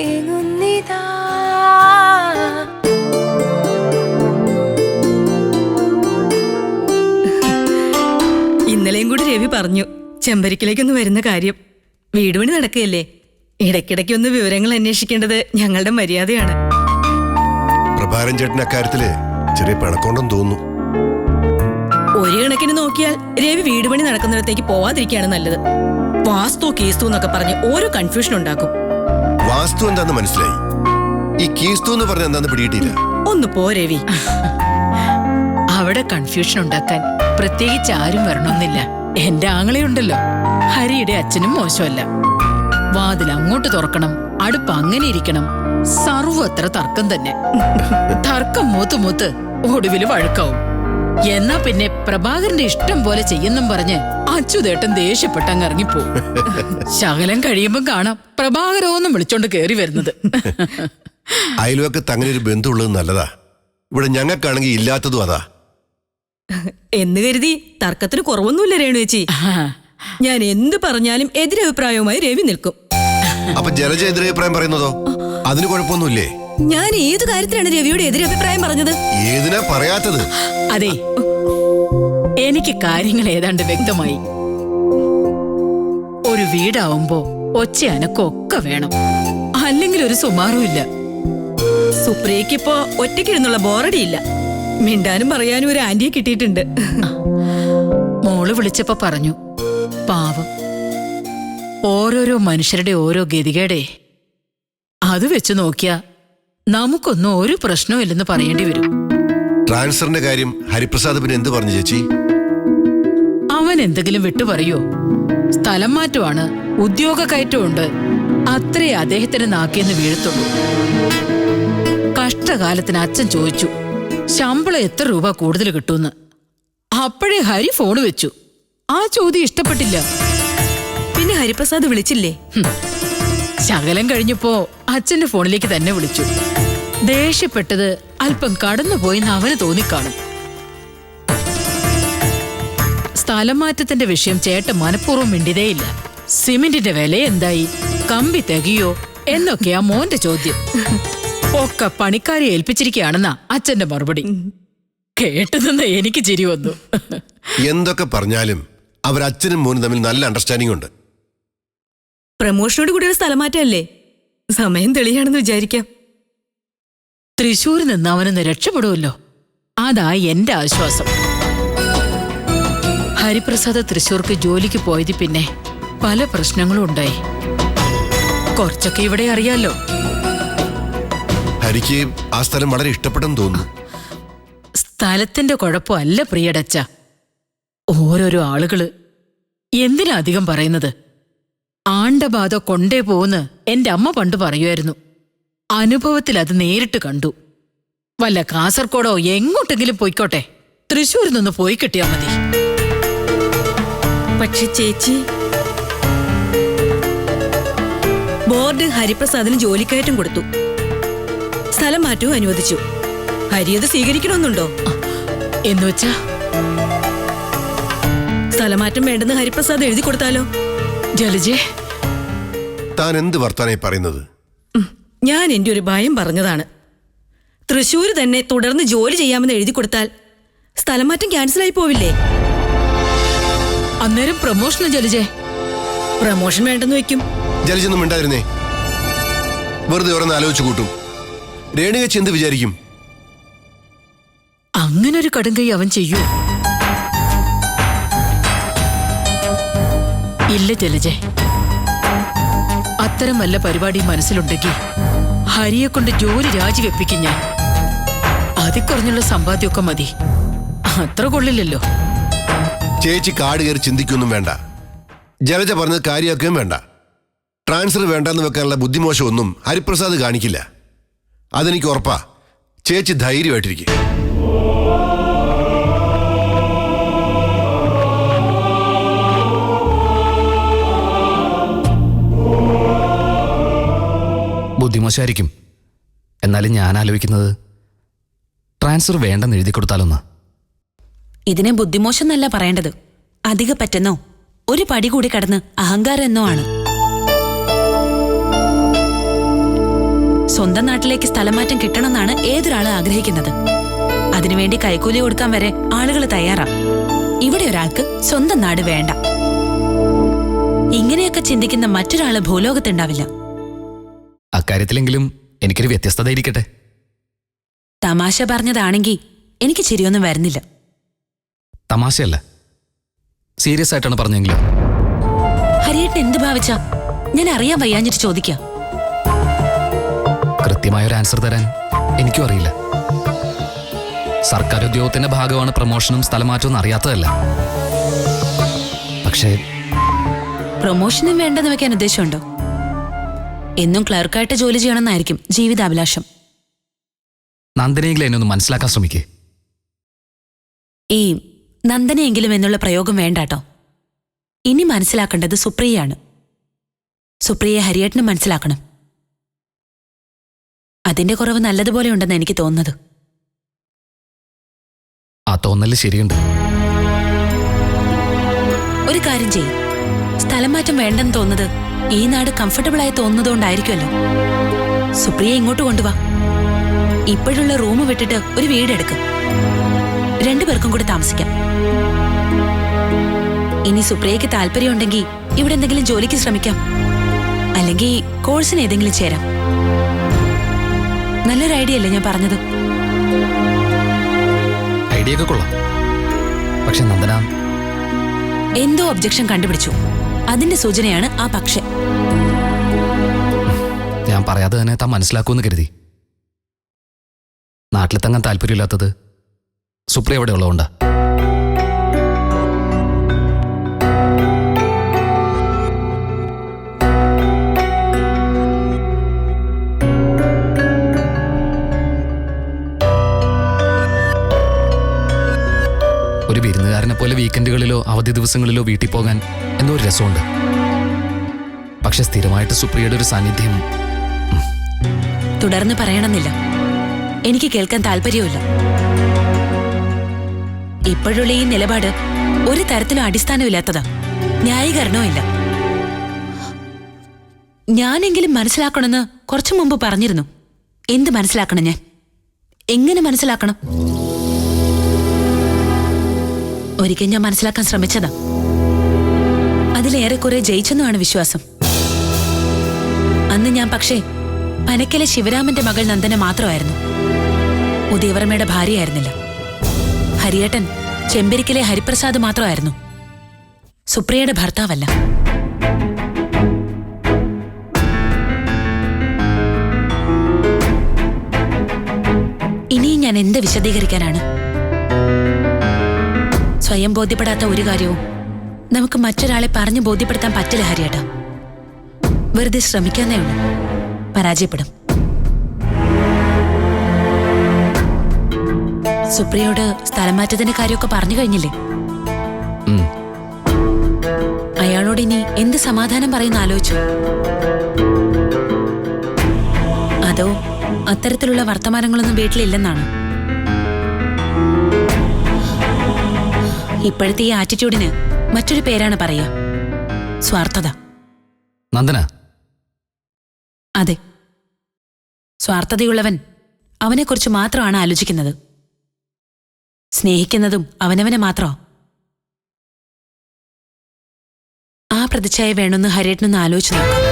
ഏങ്ങുന്നിതാ. ഇന്നലെയും കൂടി രവി പറഞ്ഞു ചെമ്പരിക്കിലേക്കൊന്ന് വരുന്ന കാര്യം. വീട് പണി നടക്കുകയല്ലേ, ഇടയ്ക്കിടയ്ക്കൊന്ന് വിവരങ്ങൾ അന്വേഷിക്കേണ്ടത് ഞങ്ങളുടെ മര്യാദയാണ്. പ്രഭാരൻ ചേട്ടൻ അക്കാര്യത്തില് ചെറിയ പിണക്കോണ്ടെന്ന് തോന്നുന്നു. ഒരു കണക്കിന് നോക്കിയാൽ രവി വീട് പണി നടക്കുന്നിടത്തേക്ക് പോവാതിരിക്കുകയാണ് നല്ലത്. വാസ്തു കീസ്തു എന്നൊക്കെ പറഞ്ഞ് ഓരോ കൺഫ്യൂഷൻ ഉണ്ടാക്കും. വാസ്തു എന്താന്ന് മനസ്സിലായി, ഈ കീസ്തു എന്ന് പറഞ്ഞ എന്താന്ന് പിടിയിട്ടില്ല. ഒന്ന് പോ രവി. അവിടെ കൺഫ്യൂഷൻ ഉണ്ടാക്കാൻ പ്രത്യേകിച്ച് ആരും വരണമെന്നില്ല. എന്റെ ആങ്ങളെയുണ്ടല്ലോ, ഹരിയുടെ അച്ഛനും മോശമല്ല. വാതിൽ അങ്ങോട്ട് തുറക്കണം, അടുപ്പ് അങ്ങനെ ഇരിക്കണം, സർവത്ര തർക്കം തന്നെ. തർക്കം മൂത്ത് ഒടുവില് വഴക്കാവും. എന്നാ പിന്നെ പ്രഭാകരന്റെ ഇഷ്ടം പോലെ ചെയ്യുന്നും പറഞ്ഞ് അച്യുതേട്ടൻ ദേഷ്യപ്പെട്ടങ്ങ് ഇറങ്ങിപ്പോവും. ശകലം കഴിയുമ്പം കാണാം പ്രഭാകരോന്നും വിളിച്ചോണ്ട് കേറി വരുന്നത്. അയൽവക്കത്ത് അങ്ങനെ ഒരു ബന്ധുവുള്ളത് നല്ലതാ. ഇവിടെ ഞങ്ങൾക്കാണെങ്കിൽ ഇല്ലാത്തതും അതാ. എന്ന് കരുതി തർക്കത്തിന് കുറവൊന്നുമില്ല രേണു ചേച്ചി. ഞാൻ എന്ത് പറഞ്ഞാലും എതിരഭിപ്രായവുമായി രവി നിൽക്കും. അപ്പൊ ജലജ എതിരഭിപ്രായം പറയുന്നതോ? അതിന് കുഴപ്പമൊന്നുമില്ലേ? ഞാൻ ഏത് കാര്യത്തിലാണ് രവിയോട് എതിരഭിപ്രായം പറഞ്ഞത്? ഏതിനാ പറയാത്തത്? അതെ, എനിക്ക് കാര്യങ്ങൾ ഏതാണ്ട് വ്യക്തമായി. ഒരു വീടാവുമ്പോ ഒച്ച അനക്കൊക്കെ വേണം, അല്ലെങ്കിൽ ഒരു സുമാറും ഇല്ല. സുപ്രിയക്കിപ്പോ ഒറ്റയ്ക്കിരുന്നുള്ള ബോറടിയില്ല. മിണ്ടാനും പറയാനും ഒരു ആന്റിയെ കിട്ടിയിട്ടുണ്ട്. മോള് വിളിച്ചപ്പോ പറഞ്ഞു, പാവം ഓരോരോ മനുഷ്യരുടെ ഓരോ ഗതികേടേ. അത് വെച്ച് നോക്കിയാ നമുക്കൊന്നും ഒരു പ്രശ്നവും ഇല്ലെന്ന് പറയേണ്ടി വരും. ട്രാൻസ്ഫറിന്റെ കാര്യം ഹരിപ്രസാദ് പിന്നെ എന്ത് പറഞ്ഞു ചേച്ചി? അവൻ എന്തെങ്കിലും വിട്ടു പറയോ? സ്ഥലം മാറ്റമാണ്, ഉദ്യോഗ കയറ്റമുണ്ട്, അത്രേ അദ്ദേഹത്തിന് നാക്കിയെന്ന് വീഴത്തുള്ളൂ. കഷ്ടകാലത്തിന് അച്ഛൻ ചോദിച്ചു ശമ്പളം എത്ര രൂപ കൂടുതൽ കിട്ടുമെന്ന്. അപ്പോഴേ ഹരി ഫോൺ വെച്ചു. ആ ചോദ്യം ഇഷ്ടപ്പെട്ടില്ല. പിന്നെ ഹരിപ്രസാദ് വിളിച്ചില്ലേ? ശകലം കഴിഞ്ഞപ്പോ അച്ഛന്റെ ഫോണിലേക്ക് തന്നെ വിളിച്ചു. ദേഷ്യപ്പെട്ടത് അല്പം കടന്നുപോയിന്ന് അവന് തോന്നിക്കാണും. സ്ഥലം മാറ്റത്തിന്റെ വിഷയം ചേട്ടൻ മനഃപൂർവ്വം മിണ്ടിയതേയില്ല. സിമെന്റിന്റെ വില എന്തായി, കമ്പി തികയോ എന്നൊക്കെയാ മോന്റെ ചോദ്യം. ഒക്കെ പണിക്കാരെ ഏൽപ്പിച്ചിരിക്കുകയാണെന്നാ അച്ഛന്റെ മറുപടി. കേട്ടുനിന്ന് എനിക്ക് ചിരി വന്നു. എന്തൊക്കെ പറഞ്ഞാലും അവർ അച്ഛനും മോനും തമ്മിൽ നല്ല അണ്ടർസ്റ്റാൻഡിംഗ് ഉണ്ട്. പ്രമോഷനോട് കൂടി ഒരു സ്ഥലമാറ്റമല്ലേ, സമയം തെളിയാണെന്ന് വിചാരിക്കാം. തൃശ്ശൂരിൽ നിന്ന് അവനൊന്ന് രക്ഷപ്പെടുമല്ലോ, അതാ എന്റെ ആശ്വാസം. ഹരിപ്രസാദ് തൃശ്ശൂർക്ക് ജോലിക്ക് പോയത് പിന്നെ പല പ്രശ്നങ്ങളും ഉണ്ടായി. കുറച്ചൊക്കെ ഇവിടെ അറിയാലോ. ഹരിക്ക് ആ സ്ഥലം വളരെ ഇഷ്ടപ്പെട്ടെന്ന് തോന്നുന്നു. സ്ഥലത്തിന്റെ കുഴപ്പമല്ല പ്രിയടച്ച, ഓരോരോ ആളുകള്. എന്തിനാ അധികം പറയുന്നത്? ആണ്ടബാധ കൊണ്ടേ പോന്ന് എന്റെ അമ്മ പണ്ട് പറയുമായിരുന്നു. അനുഭവത്തിൽ അത് നേരിട്ട് കണ്ടു. വല്ല കാസർഗോഡോ എങ്ങോട്ടെങ്കിലും പോയിക്കോട്ടെ, തൃശ്ശൂരിൽ നിന്ന് പോയി കിട്ടിയാ മതി. പക്ഷെ ചേച്ചി, ബോർഡ് ഹരിപ്രസാദിന് ജോലിക്കയറ്റം കൊടുത്തു, സ്ഥലം മാറ്റവും അനുവദിച്ചു. ഹരി അത് സ്വീകരിക്കണമെന്നുണ്ടോ? എന്നുവെച്ചാ സ്ഥലമാറ്റം വേണ്ടെന്ന് ഹരിപ്രസാദ് എഴുതി കൊടുത്താലോ? ജലജേ, താൻ എന്ത് വർത്താനായി പറയുന്നത്? ഞാൻ എന്റെ ഒരു ഭയം പറഞ്ഞതാണ്. തൃശ്ശൂര് തന്നെ തുടർന്ന് ജോലി ചെയ്യാമെന്ന് എഴുതി കൊടുത്താൽ സ്ഥലമാറ്റം ക്യാൻസലായി പോവില്ലേ? അന്നേരം പ്രമോഷന് ജലജേ? പ്രമോഷൻ വേണ്ടെന്ന് വെക്കും. ജലജൊന്നും മിണ്ടായിരുന്നേ. വെറുതെ ഓരോന്ന് ആലോചിച്ചു കൂട്ടും. രേണുകച്ച് എന്ത് വിചാരിക്കും? അങ്ങനൊരു കടുങ്കൈ അവൻ ചെയ്യൂ? ഇല്ല ജലജേ, അത്തരം വല്ല പരിപാടി മനസ്സിലുണ്ടെങ്കിൽ ഹരിയെ കൊണ്ട് ജോലി രാജിവെപ്പിക്കും ഞാൻ. അതിൽ കുറഞ്ഞുള്ള സമ്പാദ്യമൊക്കെ മതി, അത്ര കൊള്ളില്ലല്ലോ. ചേച്ചി കാട് കയറി ചിന്തിക്കൊന്നും വേണ്ട. ജലജ പറഞ്ഞത് കാര്യമാക്കുകയും വേണ്ട. ട്രാൻസ്ഫർ വേണ്ടെന്ന് വെക്കാനുള്ള ബുദ്ധിമോശമൊന്നും ഹരിപ്രസാദ് കാണിക്കില്ല. അതെനിക്ക് ഉറപ്പാ. ചേച്ചി ധൈര്യമായിട്ടിരിക്കും. ബുദ്ധിമോശമായിരിക്കും. എന്നാലും ഞാൻ ആലോചിക്കുന്നത് ട്രാൻസ്ഫർ വേണ്ടെന്ന് എഴുതി കൊടുത്താലൊന്ന്. ഇതിനെ ബുദ്ധിമോശം എന്നല്ല പറയേണ്ടത്, അധിക പറ്റെന്നോ ഒരു പടി കൂടി കടന്ന് അഹങ്കാരം എന്നോ ആണ്. സ്വന്തം നാട്ടിലേക്ക് സ്ഥലമാറ്റം കിട്ടണമെന്നാണ് ഏതൊരാളും ആഗ്രഹിക്കുന്നത്. അതിനുവേണ്ടി കൈക്കൂലി കൊടുക്കാൻ വരെ ആളുകൾ തയ്യാറാ. ഇവിടെ ഒരാൾക്ക് സ്വന്തം നാട് വേണ്ട. ഇങ്ങനെയൊക്കെ ചിന്തിക്കുന്ന മറ്റൊരാള് ഭൂലോകത്തുണ്ടാവില്ല. അക്കാര്യത്തിലെങ്കിലും എനിക്കൊരു വ്യത്യസ്തത ഇരിക്കട്ടെ. തമാശ പറഞ്ഞതാണെങ്കിൽ എനിക്ക് ശരിയൊന്നും വരുന്നില്ല. തമാശയല്ല, സീരിയസ് ആയിട്ടാണ് പറഞ്ഞെങ്കിലും. ഹരിയേട്ടൻ എന്ത് ഭാവിച്ചാ? ഞാൻ അറിയാൻ വയ്യാഞ്ഞിട്ട് ചോദിക്കാം. കൃത്യമായൊരു ആൻസർ തരാൻ എനിക്കും അറിയില്ല. സർക്കാർ ഉദ്യോഗത്തിന്റെ ഭാഗമാണ് പ്രൊമോഷനും സ്ഥലമാറ്റവും അറിയാത്തതല്ല. പക്ഷേ പ്രൊമോഷനും വേണ്ടെന്ന് വെക്കാൻ ഉദ്ദേശമുണ്ടോ? എന്നും ക്ലർക്കായിട്ട് ജോലി ചെയ്യണമെന്നായിരിക്കും ജീവിതാഭിലാഷം. നന്ദനെങ്കിലും എന്നെ ഒന്ന് മനസ്സിലാക്കാൻ ശ്രമിക്കേ. ഈ നന്ദനെയെങ്കിലും എന്നുള്ള പ്രയോഗം വേണ്ടാട്ടോ. ഇനി മനസ്സിലാക്കേണ്ടത് സുപ്രിയയാണ്. സുപ്രിയയെ ഹരിയേട്ടനും മനസ്സിലാക്കണം. അതിന്റെ കുറവ് നല്ലതുപോലെ ഉണ്ടെന്ന് എനിക്ക് തോന്നുന്നത്. ആ തോന്നല് ശരിയുണ്ട്. ഒരു കാര്യം ചെയ്യും, സ്ഥലം മാറ്റം വേണ്ടെന്ന് തോന്നുന്നത് ഈ നാട് കംഫർട്ടബിൾ ആയി തോന്നുന്നതുകൊണ്ടായിരിക്കുമല്ലോ. സുപ്രിയ ഇങ്ങോട്ട് കൊണ്ടുവാ. ഇപ്പോഴുള്ള റൂം വിട്ടിട്ട് ഒരു വീടെടുക്കും. 2 പേർക്കും കൂടി താമസിക്കാം. ഇനി സുപ്രിയയ്ക്ക് താല്പര്യമുണ്ടെങ്കിൽ ഇവിടെ എന്തെങ്കിലും ജോലിക്ക് ശ്രമിക്കാം. അല്ലെങ്കിൽ കോഴ്സിന് ഏതെങ്കിലും ചേരാം. നല്ലൊരു ഐഡിയ അല്ലേ ഞാൻ പറഞ്ഞത്? ഐഡിയ ഒക്കെ കൊള്ളാം. പക്ഷെ നന്ദന എന്തോ ഒബ്ജക്ഷൻ കണ്ടുപിടിച്ചു. അതിന്റെ സൂചനയാണ് ആ പക്ഷെ. ഞാൻ പറയാതെ തന്നെ താൻ മനസ്സിലാക്കുമെന്ന് കരുതി. നാട്ടിൽ തങ്ങാൻ താല്പര്യമില്ലാത്തത് സുപ്രിയ എവിടെ ഉള്ളതുകൊണ്ടാ. ഒരു വിരുന്നുകാരനെ പോലെ വീക്കെൻഡുകളിലോ അവധി ദിവസങ്ങളിലോ വീട്ടിൽ പോകാൻ എന്തോ ഒരു രസമുണ്ട്. പക്ഷെ സ്ഥിരമായിട്ട് സുപ്രിയയുടെ ഒരു സാന്നിധ്യം തുടർന്ന് പറയണമെന്നില്ല. എനിക്ക് കേൾക്കാൻ താല്പര്യമില്ല. ഇപ്പോഴുള്ള ഈ നിലപാട് ഒരു തരത്തിലും അടിസ്ഥാനമില്ലാത്തതാ. ന്യായീകരണവും ഇല്ല. ഞാനെങ്കിലും മനസ്സിലാക്കണമെന്ന് കുറച്ചു മുമ്പ് പറഞ്ഞിരുന്നു. എന്ത് മനസ്സിലാക്കണം? ഞാൻ എങ്ങനെ മനസ്സിലാക്കണം? ഒരിക്കൽ ഞാൻ മനസ്സിലാക്കാൻ ശ്രമിച്ചതാ. അതിലേറെക്കുറെ ജയിച്ചെന്നുമാണ് വിശ്വാസം. അന്ന് ഞാൻ പക്ഷേ പനക്കലെ ശിവരാമന്റെ മകൾ നന്ദന മാത്രമായിരുന്നു. ഉദയവർമ്മയുടെ ഭാര്യയായിരുന്നില്ല. ഹരിയേട്ടൻ ചെമ്പരിക്കലെ ഹരിപ്രസാദ് മാത്രമായിരുന്നു. സുപ്രിയയുടെ ഭർത്താവല്ല. ഇനിയും ഞാൻ എന്ത് വിശദീകരിക്കാനാണ്? സ്വയം ബോധ്യപ്പെടാത്ത ഒരു കാര്യവും നമുക്ക് മറ്റൊരാളെ പറഞ്ഞു ബോധ്യപ്പെടുത്താൻ പറ്റില്ല ഹരിയേട്ടാ. വെറുതെ ശ്രമിക്കാന്നേ ഉള്ളൂ. പരാജയപ്പെടും. സുപ്രിയോട് സ്ഥലം മാറ്റത്തിന്റെ കാര്യമൊക്കെ പറഞ്ഞു കഴിഞ്ഞില്ലേ? അയാളോട് ഇനി എന്ത് സമാധാനം പറയുന്ന ആലോചിച്ചു? അതോ അത്തരത്തിലുള്ള വർത്തമാനങ്ങളൊന്നും വീട്ടിലില്ലെന്നാണ്? ഇപ്പോഴത്തെ ഈ ആറ്റിറ്റ്യൂഡിന് മറ്റൊരു പേരാണ് പറയുക, സ്വാർത്ഥത. നന്ദന, അതെ, സ്വാർത്ഥതയുള്ളവൻ അവനെക്കുറിച്ച് മാത്രമാണ് ആലോചിക്കുന്നത്. സ്നേഹിക്കുന്നതും അവനവനെ മാത്രമോ? ആ പ്രതിച്ഛായ വേണമെന്ന് ഹരിയേട്ടനൊന്ന് ആലോചിച്ച് നോക്കാം.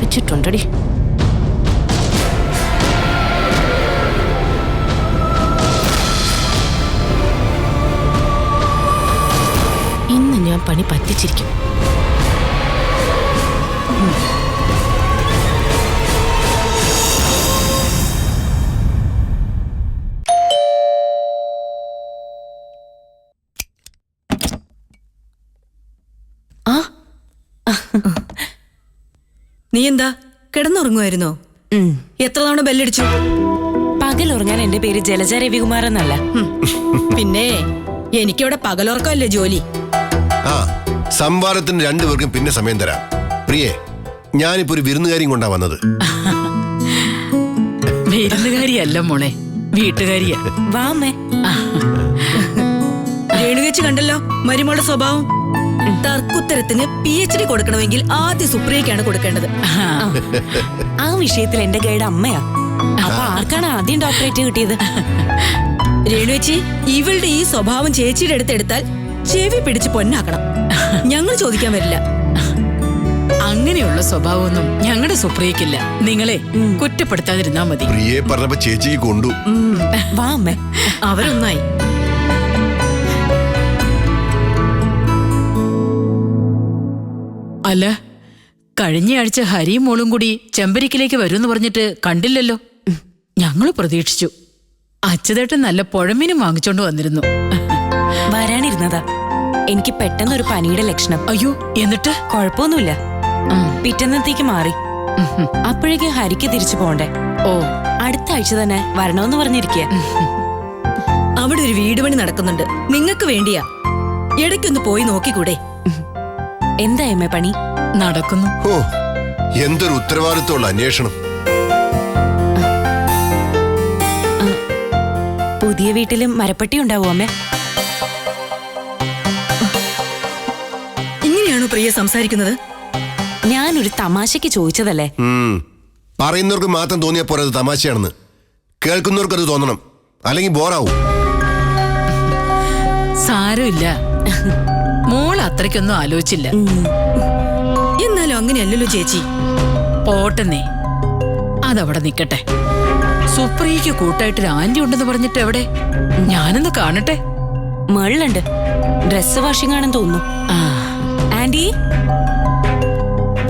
വെച്ചിട്ടുണ്ടടി. ഇന്ന് ഞാൻ പണി പറ്റിച്ചിരിക്കും. നീ എന്താ കിടന്നുറങ്ങുമായിരുന്നോ? എത്ര തവണ ബെല്ലടിച്ചു? പകലുറങ്ങാൻ എന്റെ പേര് ജലജ രവികുമാർ എന്നല്ല. പിന്നെ എനിക്കിവിടെ പകലുറക്കമല്ലേ ജോലി. ആ സംവാദത്തിന് രണ്ടുപേർക്കും പിന്നെ സമയം തരാം. പ്രിയേ, ഞാനിപ്പോ ഒരു വിരുന്നുകാരിയും കൊണ്ടാ വന്നത്. വിരുന്നുകാരിയല്ല മോളെ, വീട്ടുകാരിയാ. വാ അമ്മേ. രേണുകേച്ചി കണ്ടല്ലോ മരുമോളുടെ സ്വഭാവം. തർക്കുത്തരത്തിന് PhD കൊടുക്കണമെങ്കിൽ ആദ്യം സുപ്രിയക്കാണ് കൊടുക്കേണ്ടത്. ആ വിഷയത്തിൽ എന്റെ ഗൈഡ് അമ്മയാ. അപ്പൊ ആർക്കാണ് ആദ്യം ഡോക്ടറേറ്റ് കിട്ടിയത്? രേണുവേച്ചി, ഇവളുടെ ഈ സ്വഭാവം ചേച്ചിയുടെ അടുത്തെടുത്താൽ ചെവി പിടിച്ച് പൊന്നാക്കണം. ഞങ്ങൾ ചോദിക്കാൻ വരില്ല. അങ്ങനെയുള്ള സ്വഭാവമൊന്നും ഞങ്ങളുടെ സുപ്രിയക്കില്ല. നിങ്ങളെ കുറ്റപ്പെടുത്താതിരുന്നാ മതി. പ്രിയെ പറഞ്ഞപ്പോ ചേച്ചിക്ക് കൊണ്ടു. വാ അമ്മേ. അവരൊന്നായി. അല്ല, കഴിഞ്ഞയാഴ്ച ഹരിയും മോളും കൂടി ചെമ്പരിക്കിലേക്ക് വരുമെന്ന് പറഞ്ഞിട്ട് കണ്ടില്ലല്ലോ. ഞങ്ങള് പ്രതീക്ഷിച്ചു. അച്യുതേട്ടൻ നല്ല പുഴമീനും വാങ്ങിച്ചോണ്ട് വന്നിരുന്നു. വരാനിരുന്നതാ. എനിക്ക് പെട്ടെന്നൊരു പനിയുടെ ലക്ഷണം. അയ്യോ, എന്നിട്ട്? കുഴപ്പമൊന്നുമില്ല. പിറ്റന്നത്തേക്ക് മാറി. അപ്പോഴേക്കും ഹരിക്ക് തിരിച്ചു പോണ്ടേ. ഓ, അടുത്ത ആഴ്ച തന്നെ വരണമെന്ന് പറഞ്ഞിരിക്കുക. അവിടെ ഒരു വീട് പണി നടക്കുന്നുണ്ട്. നിങ്ങൾക്ക് വേണ്ടിയാ. ഇടയ്ക്കൊന്ന് പോയി നോക്കിക്കൂടെ? എന്താ അമ്മേ പണി? നടക്കുന്നു. ഓ, എന്തൊരു ഉത്തരവാദിത്തമുള്ള അന്വേഷണം. പുതിയ വീട്ടിലും മരപ്പട്ടി ഉണ്ടാവോ അമ്മേ? ഇങ്ങനെയാണോ പ്രിയ സംസാരിക്കുന്നത്? ഞാനൊരു തമാശക്ക് ചോദിച്ചതല്ലേ. പറയുന്നവർക്ക് മാത്രം തോന്നിയാ പോരാ അത് തമാശയാണെന്ന്. കേൾക്കുന്നവർക്ക് അത് തോന്നണം, അല്ലെങ്കിൽ ബോറാവും. സാരമില്ല, മോൾ അത്രയ്ക്കൊന്നും ആലോചിച്ചില്ല. എന്നാലും അങ്ങനെയല്ലല്ലോ ചേച്ചി. പോട്ടെന്നേ, അതവിടെ നിക്കട്ടെ. സുപ്രിയയ്ക്ക് കൂട്ടായിട്ടൊരു ആന്റി ഉണ്ടെന്ന് പറഞ്ഞിട്ട് എവിടെ? ഞാനൊന്ന് കാണട്ടെ. മേളിലുണ്ട്. ഡ്രസ് വാഷിംഗ് ആണെന്ന് തോന്നുന്നു. ആന്റി,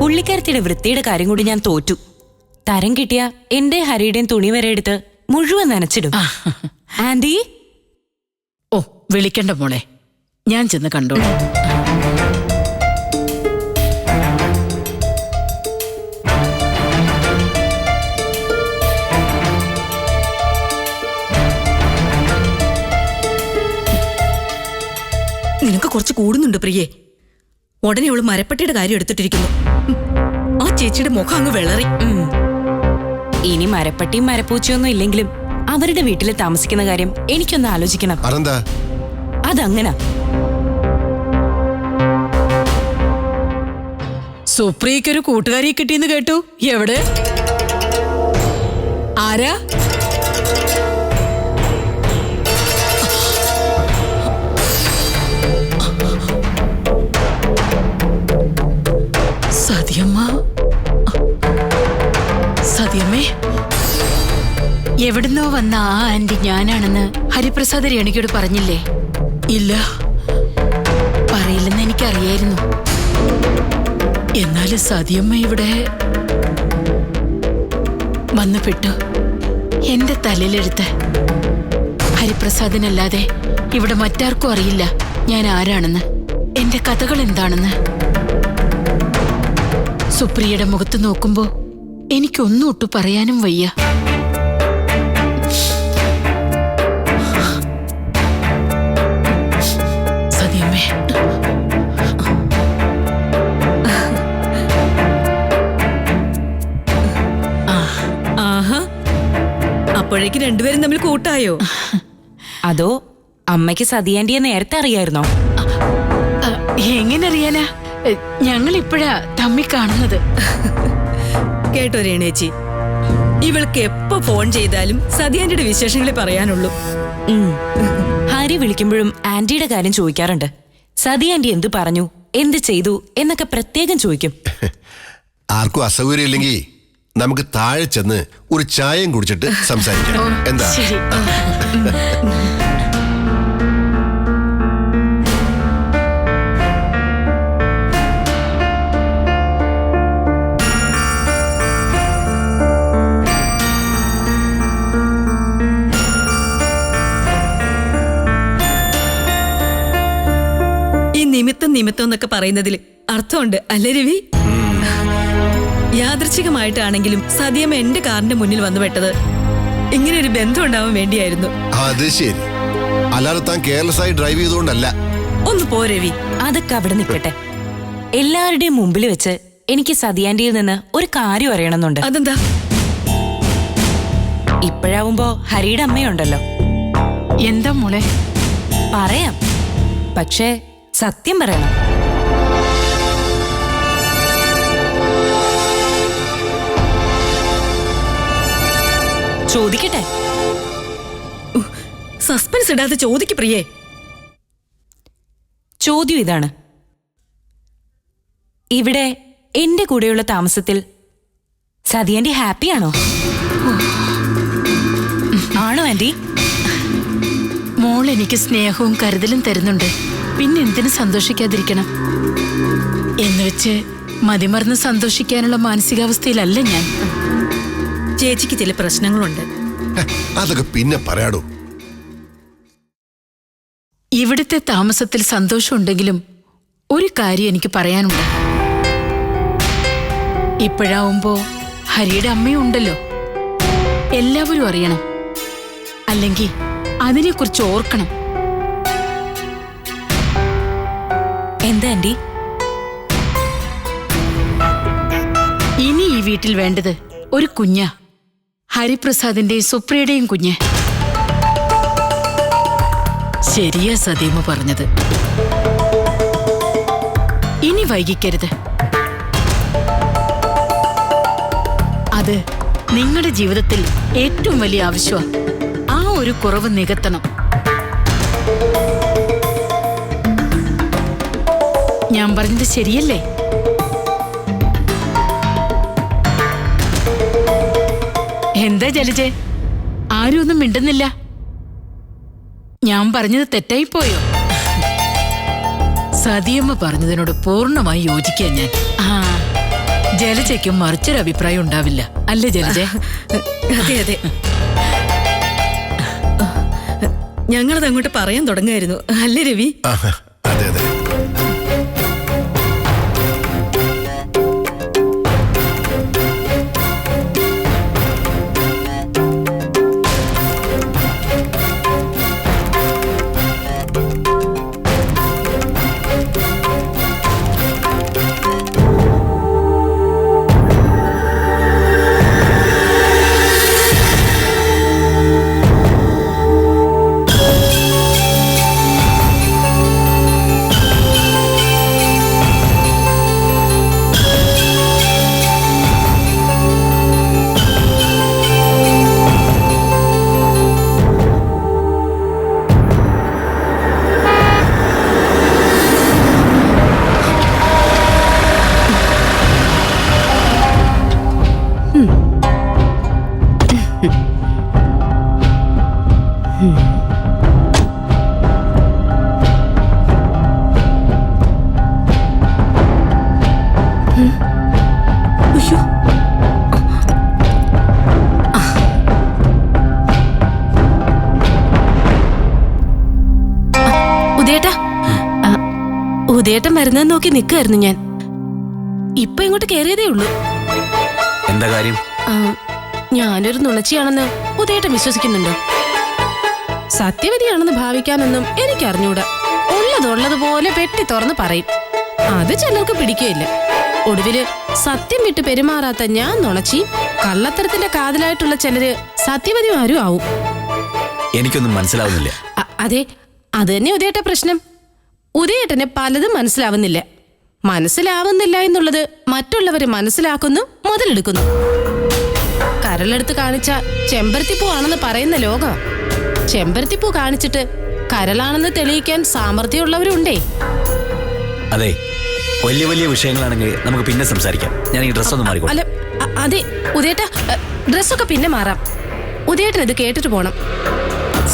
പുള്ളിക്കാരത്തിയുടെ വൃത്തിയുടെ കാര്യം കൂടി ഞാൻ തോറ്റു. തരം കിട്ടിയ എന്റെ ഹരിയുടെയും തുണി വരെ എടുത്ത് മുഴുവൻ നനച്ചിടും. ആന്റി. ഓ, വിളിക്കണ്ട മോളെ, ഞാൻ ചെന്ന് കണ്ടോളൂ. നിനക്ക് കുറച്ച് കൂടുന്നുണ്ട് പ്രിയേ. ഉടനെ അവള് മരപ്പട്ടിയുടെ കാര്യം എടുത്തിട്ടിരിക്കുന്നു. ആ ചേച്ചിയുടെ മുഖം അങ്ങ് വിളറി. ഇനി മരപ്പട്ടിയും മരപ്പൂച്ചയൊന്നും ഇല്ലെങ്കിലും അവരുടെ വീട്ടിൽ താമസിക്കുന്ന കാര്യം എനിക്കൊന്ന് ആലോചിക്കണം. അതെന്താ? അതങ്ങനെ സുപ്രിയക്കൊരു കൂട്ടുകാരിയെ കിട്ടിയെന്ന് കേട്ടു. എവിടെ? ആരാ? സതിയമ്മ. സതിയമ്മേ, എവിടുന്നോ വന്ന ആ ആന്റി ഞാനാണെന്ന് ഹരിപ്രസാദ് രേണുകയോട് പറഞ്ഞില്ലേ? ഇല്ല, പറയില്ലെന്ന് എനിക്കറിയായിരുന്നു. എന്നാലും സതിയമ്മ ഇവിടെ വന്നു പെട്ടു. എന്റെ തലയിലെടുത്ത്. ഹരിപ്രസാദിനല്ലാതെ ഇവിടെ മറ്റാർക്കും അറിയില്ല ഞാൻ ആരാണെന്ന്, എന്റെ കഥകൾ എന്താണെന്ന്. സുപ്രിയയുടെ മുഖത്ത് നോക്കുമ്പോ എനിക്കൊന്നും ഒട്ടു പറയാനും വയ്യ. സതിയമ്മേ, ആഹാ, അപ്പോഴേക്ക് രണ്ടുപേരും തമ്മിൽ കൂട്ടായോ? അതോ അമ്മയ്ക്ക് സതിയാന്റിയെ നേരത്തെ അറിയായിരുന്നോ? എങ്ങനെ അറിയാനാ? ഞങ്ങൾ ഇപ്പോഴാ തമ്മി കാണുന്നത്. കേട്ടോ രേണേച്ചി, ഇവൾക്ക് എപ്പോ ഫോൺ ചെയ്താലും സതിയാന്റിയുടെ വിശേഷങ്ങളെ പറയാനുള്ളൂ. ഹരി വിളിക്കുമ്പോഴും ആന്റിയുടെ കാര്യം ചോദിക്കാറുണ്ട്. സതിയാന്റി എന്തു പറഞ്ഞു, എന്ത് ചെയ്തു എന്നൊക്കെ പ്രത്യേകം ചോദിക്കും. ആർക്കും അസൗകര്യം ഇല്ലെങ്കിൽ നമുക്ക് താഴെ ചെന്ന് ഒരു ചായയും കുടിച്ചിട്ട് സംസാരിക്കാം. എന്താ? ശരി. നിമിത്തം നിമിത്തം എന്നൊക്കെ പറയുന്നതിൽ അർത്ഥമുണ്ട് അല്ലേ രവി? യാദൃച്ഛികമായിട്ടാണെങ്കിലും സതിയമ്മ എന്റെ കാറിന്റെ മുന്നിൽ വന്നു പെട്ടത് ഇങ്ങനെ ഒരു ബന്ധം ഉണ്ടാവാൻ വേണ്ടിയായിരുന്നു. അത് ശരി, അല്ലാതെ താൻ കെയർലെസ് ആയി ഡ്രൈവ് ചെയ്തുകൊണ്ടല്ല. ഒന്ന് പോ രവി. അതൊക്കെ അവിടെ നിൽക്കട്ടെ. എല്ലാവരുടെയും മുമ്പിൽ വെച്ച് എനിക്ക് സതിയാന്റിയിൽ നിന്ന് ഒരു കാര്യം അറിയണമെന്നുണ്ട്. അതെന്താ? ഇപ്പോഴാവുമ്പോ ഹരിയുടെ അമ്മയുണ്ടല്ലോ. എന്താ മോളെ? പറയാം, പക്ഷേ സത്യം പറയണം. ചോദിക്കട്ടെ? സസ്പെൻസ് ഇടാതെ ചോദിക്ക് പ്രിയേ. ചോദ്യം ഇതാണ്. ഇവിടെ എന്റെ കൂടെയുള്ള താമസത്തിൽ സതിയാന്റി ഹാപ്പിയാണോ? ആണോ ആന്റി? മോൾ എനിക്ക് സ്നേഹവും കരുതലും തരുന്നുണ്ട്, പിന്നെ എന്തിനു സന്തോഷിക്കാതിരിക്കണം? എന്നുവെച്ച് മതിമറന്ന് സന്തോഷിക്കാനുള്ള മാനസികാവസ്ഥയിലല്ല ഞാൻ. ചേച്ചിക്ക് ചില പ്രശ്നങ്ങളുണ്ട്. അതൊക്കെ പിന്നെ പറയാടോ. ഇവിടുത്തെ താമസത്തിൽ സന്തോഷമുണ്ടെങ്കിലും ഒരു കാര്യം എനിക്ക് പറയാനുണ്ട്. ഇപ്പോഴാവുമ്പോ ഹരിയുടെ അമ്മയും ഉണ്ടല്ലോ. എല്ലാവരും അറിയണം, അല്ലെങ്കിൽ അതിനെക്കുറിച്ച് ഓർക്കണം. എന്താ ആന്റി? ഇനി ഈ വീട്ടിൽ വേണ്ടത് ഒരു കുഞ്ഞാ. ഹരിപ്രസാദിന്റെയും സുപ്രിയയുടെയും കുഞ്ഞ്. ശരിയാ സതീമ പറഞ്ഞത്. ഇനി വൈകിക്കരുത്. അത് നിങ്ങളുടെ ജീവിതത്തിൽ ഏറ്റവും വലിയ ആവശ്യമാണ്. ആ ഒരു കുറവ് നികത്തണം. ഞാൻ പറഞ്ഞത് ശരിയല്ലേ? എന്താ ജലജെ, ആരും ഒന്നും മിണ്ടുന്നില്ല. ഞാൻ പറഞ്ഞത് തെറ്റായിപ്പോയോ? സതിയമ്മ പറഞ്ഞതിനോട് പൂർണ്ണമായി യോജിക്കാൻ ഞാൻ. ജലജയ്ക്കും മറിച്ചൊരു അഭിപ്രായം ഉണ്ടാവില്ല, അല്ലേ ജലജെ? അതെ അതെ, ഞങ്ങളത് അങ്ങോട്ട് പറയാൻ തുടങ്ങായിരുന്നു അല്ലേ രവി? അതെ അതെ. ഉദയേട്ടൻ വരുന്നത് നോക്കി നിൽക്കായിരുന്നു ഞാൻ. ഇപ്പൊ ഇങ്ങോട്ട് കയറിയതേ ഉള്ളൂ. എന്താ കാര്യം? ഞാനൊരു നുണച്ചിയാണെന്ന് ഉദയേട്ടൻ വിശ്വസിക്കുന്നുണ്ടോ? സത്യവതിയാണെന്ന് ഭാവിക്കാനൊന്നും എനിക്കറിഞ്ഞൂടാ. ഉള്ളതുള്ളതുപോലെ വെട്ടി തുറന്ന് പറയും. അത് ചിലർക്ക് പിടിക്കുകയില്ല. ഒടുവില് സത്യം വിട്ട് പെരുമാറാത്ത ഞാൻ നുണച്ചി, കള്ളത്തരത്തിന്റെ കാതലായിട്ടുള്ള ചിലര് സത്യവതിമാരും ആവും. എനിക്കൊന്നും മനസ്സിലാവുന്നില്ല. അതെ, അത് തന്നെ ഉദയേട്ട പ്രശ്നം. ഉദയേട്ടന് പലതും മനസ്സിലാവുന്നില്ല എന്നുള്ളത് മറ്റുള്ളവര് മനസ്സിലാക്കുന്നു, മുതലെടുക്കുന്നു. കരളെടുത്ത് കാണിച്ച ചെമ്പരത്തിപ്പൂ ആണെന്ന് പറയുന്ന ലോകം. ചെമ്പരത്തിപ്പൂ കാണിച്ചിട്ട് കരളാണെന്ന് തെളിയിക്കാൻ സാമർഥ്യമുള്ളവരുണ്ടേ. അതെ, വലിയ വലിയ വിഷയങ്ങളാണെങ്കിൽ നമുക്ക് പിന്നെ സംസാരിക്കാം. ഞാൻ ഈ ഡ്രസ്സ് ഒന്ന് മാറിക്കോട്ടെ. അല്ല, അതെ ഉദയേട്ട, ഡ്രസ്സൊക്കെ പിന്നെ മാറാം. ഉദയേട്ടൻ ഇത് കേട്ടിട്ട് പോണം.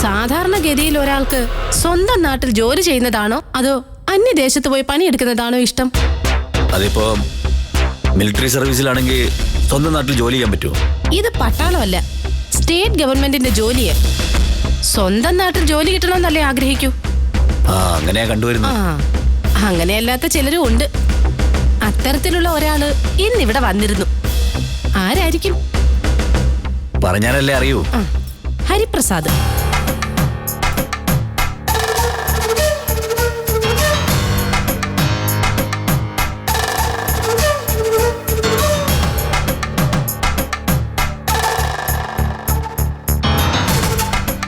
സാധാരണഗതിയിൽ ഒരാൾക്ക് സ്വന്തം നാട്ടിൽ ജോലി ചെയ്യുന്നതാണോ അതോ അന്യദേശത്ത് പോയി പണിയെടുക്കുന്നതാണോ ഇഷ്ടം? അതിപ്പോ മിലിറ്ററി സർവീസിലാണെങ്കിൽ സ്വന്തം നാട്ടിൽ ജോലി ചെയ്യാൻ പറ്റുമോ? ഇത് പട്ടാളമല്ല, സ്റ്റേറ്റ് ഗവൺമെന്റിന്റെ ജോലിയെ. സ്വന്തം നാട്ടിൽ ജോലി കിട്ടണമെന്നല്ലേ ആഗ്രഹിക്കൂ? അങ്ങനെയാ കണ്ടുവരുന്നത്. അങ്ങനെയല്ലാത്ത ചിലരും ഉണ്ട്. അത്തരത്തിലുള്ള ഒരാള് ഇന്നിവിടെ വന്നിരുന്നു. ആരായിരിക്കും? പറഞ്ഞാലല്ലേ അറിയൂ. ഹരിപ്രസാദ്.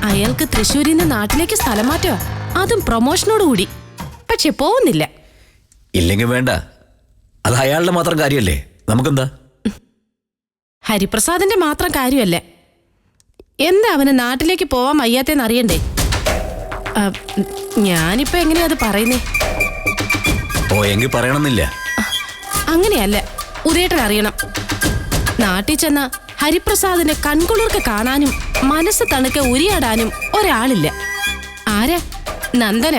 അയാൾക്ക് തൃശ്ശൂരിൽ നിന്ന് നാട്ടിലേക്ക് സ്ഥലം മാറ്റോ, അതും പ്രൊമോഷനോടുകൂടി. പക്ഷെ പോകുന്നില്ല. ഇല്ലെങ്കിൽ വേണ്ട, അത് അയാളുടെ മാത്രം കാര്യമല്ലേ, നമുക്കെന്താ? ഹരിപ്രസാദിന്റെ മാത്രം കാര്യമല്ല. എന്താ അവന് നാട്ടിലേക്ക് പോവാൻ വയ്യാത്തേന്ന് അറിയണ്ടേ? ഞാനിപ്പോ എങ്ങനെയാ അത് പറയുന്നേ? ഓ, എങ്കിൽ പറയണമെന്നില്ല. അങ്ങനെയല്ല, ഉദയേട്ടൻ അറിയണം. നാട്ടിൽ ചെന്ന ഹരിപ്രസാദിന്റെ കൺകുളിർക്ക് കാണാനും മനസ്സ് തണുക്കെ ഉരിയാടാനും ഒരാളില്ല. ആരാ? നന്ദന.